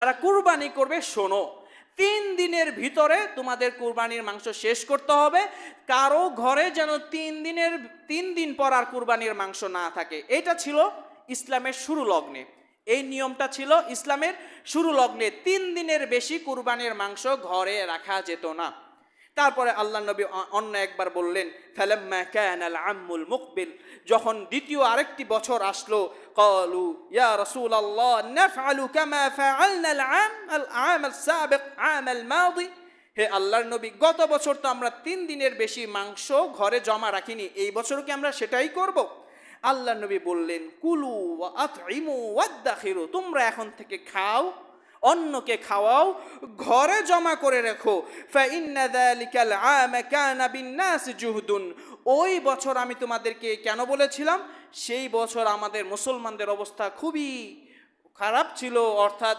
যারা কুরবানি করবে শোনো, 3 দিনের ভিতরে তোমাদের কুরবানির মাংস শেষ করতে হবে। কারো ঘরে যেন 3 দিন পর আর কুরবানির মাংস না থাকে। এটা ছিল ইসলামের শুরু লগ্নে, এই নিয়মটা ছিল ইসলামের শুরু লগ্নে। 3 দিনের বেশি কুরবানির মাংস ঘরে রাখা যেত না। তারপরে আল্লাহ নবী অন্য একবার বললেন, ফালাম্মা কানাল আমুল মুকবিল, যখন দ্বিতীয় আরেকটি বছর আসলো, ক্বালু ইয়া রাসূলুল্লাহ নাফআলু কামা ফাআলনা আল আম আল সাবিক আম আল মাদি, হে আল্লাহর নবী, গত বছর তো আমরা 3 দিনের বেশি মাংস ঘরে জমা রাখিনি, এই বছরও কি আমরা সেটাই করব? আল্লাহ নবী বললেন, কুলু ওয়া আতইমু ওয়াদাখিরু, তোমরা এখন থেকে খাও, অন্যকে খাওয়াও, ঘরে জমা করে রেখো। ফাইন্না যালিকাল আম কানা বিন্নাস জুহদুন, ওই বছর আমি তোমাদেরকে কেন বলেছিলাম, সেই বছর আমাদের মুসলমানদের অবস্থা খুবই খারাপ ছিল, অর্থাৎ